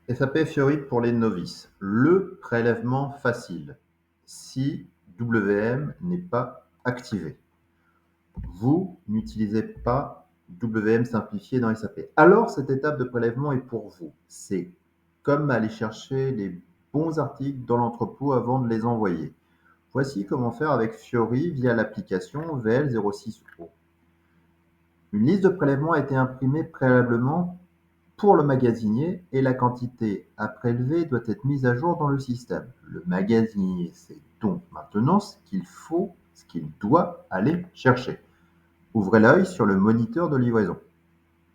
SAP Fiori pour les novices. Le prélèvement facile si WM n'est pas activé. Vous n'utilisez pas WM simplifié dans SAP. Alors, cette étape de prélèvement est pour vous. C'est comme aller chercher les bons articles dans l'entrepôt avant de les envoyer. Voici comment faire avec Fiori via l'application VL06O. Une liste de prélèvements a été imprimée préalablement pour le magasinier et la quantité à prélever doit être mise à jour dans le système. Le magasinier sait donc maintenant ce qu'il doit aller chercher. Ouvrez l'œil sur le moniteur de livraison.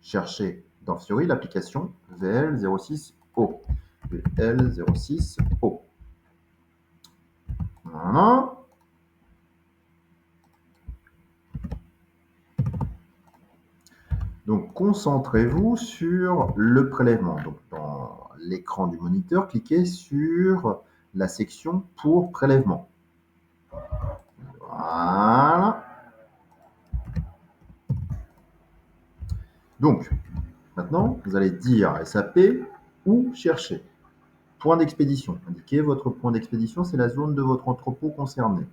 Cherchez dans Fiori l'application VL06O. VL06O. Voilà. Donc, concentrez-vous sur le prélèvement. Donc, dans l'écran du moniteur, cliquez sur la section pour prélèvement. Voilà. Donc, maintenant, vous allez dire à SAP où chercher. Point d'expédition. Indiquez votre point d'expédition, c'est la zone de votre entrepôt concerné.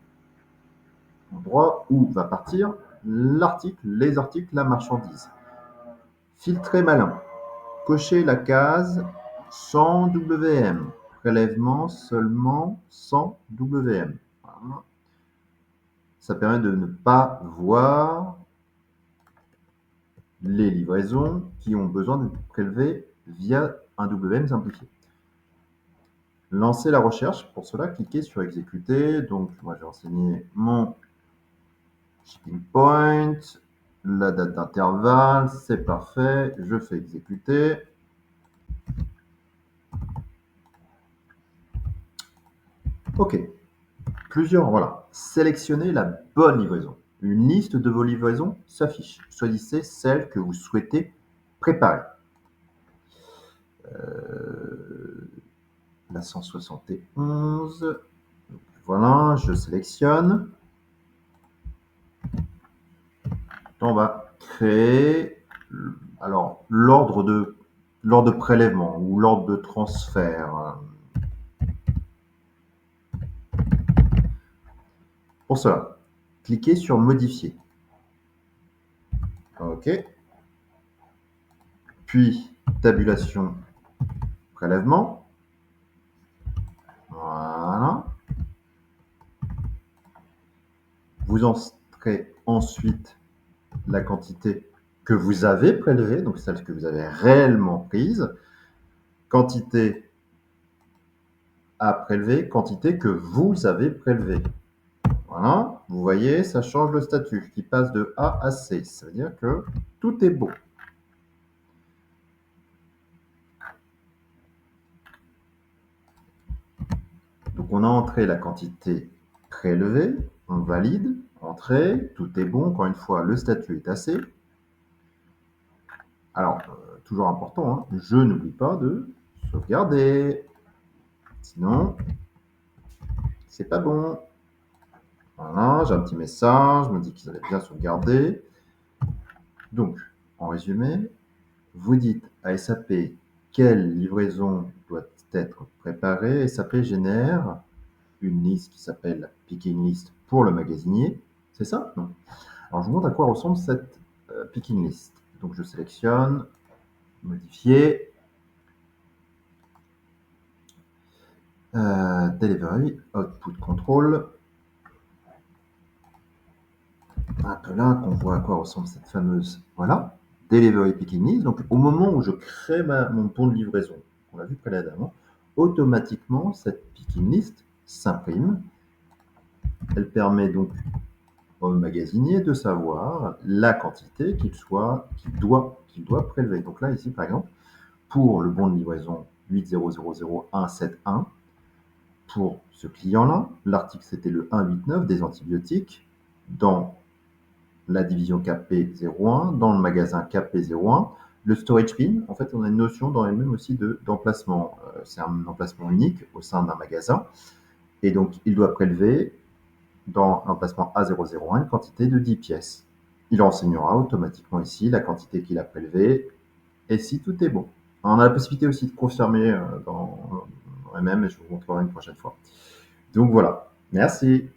Endroit où va partir l'article, les articles, la marchandise. Filtrez malin. Cochez la case sans WM. Prélèvement seulement sans WM. Voilà. Ça permet de ne pas voir les livraisons qui ont besoin d'être prélevées via un WM simplifié. Lancez la recherche. Pour cela, cliquez sur exécuter. Donc, moi, j'ai renseigné mon shipping point, la date d'intervalle, c'est parfait. Je fais exécuter. OK. Voilà. Sélectionnez la bonne livraison. Une liste de vos livraisons s'affiche. Choisissez celle que vous souhaitez préparer. La 171. Voilà, je sélectionne. On va créer alors l'ordre de prélèvement ou l'ordre de transfert. Pour cela, cliquez sur modifier. OK. Puis tabulation prélèvement. Voilà. Vous entrez ensuite la quantité que vous avez prélevée, donc celle que vous avez réellement prise, quantité à prélever, quantité que vous avez prélevée. Voilà, vous voyez, ça change le statut, qui passe de A à C. Ça veut dire que tout est beau. Donc on a entré la quantité prélevée, on valide, entrée, tout est bon. Encore une fois, le statut est assez. Alors, toujours important, hein, je n'oublie pas de sauvegarder. Sinon, c'est pas bon. Voilà, j'ai un petit message, me dit qu'ils allaient bien sauvegarder. Donc, en résumé, vous dites à SAP quelle livraison doit être préparée. SAP génère une liste qui s'appelle Picking List pour le magasinier. C'est ça? Non. Alors, je vous montre à quoi ressemble cette Picking List. Donc, je sélectionne, modifier, Delivery, Output Control. Un peu là qu'on voit à quoi ressemble cette fameuse, voilà, Delivery Picking List. Donc, au moment où je crée mon ton de livraison, on l'a vu précédemment, automatiquement, cette Picking List s'imprime. Elle permet donc au magasinier de savoir la quantité qu'il doit prélever. Donc là, ici, par exemple, pour le bon de livraison 8000171, pour ce client-là, l'article c'était le 189 des antibiotiques dans la division KP01, dans le magasin KP01. Le storage bin, en fait, on a une notion dans elle-même aussi d'emplacement. C'est un emplacement unique au sein d'un magasin. Et donc, il doit prélever dans l'emplacement A001 une quantité de 10 pièces. Il renseignera automatiquement ici la quantité qu'il a prélevée et si tout est bon. On a la possibilité aussi de confirmer dans MM et je vous montrerai une prochaine fois. Donc voilà. Merci.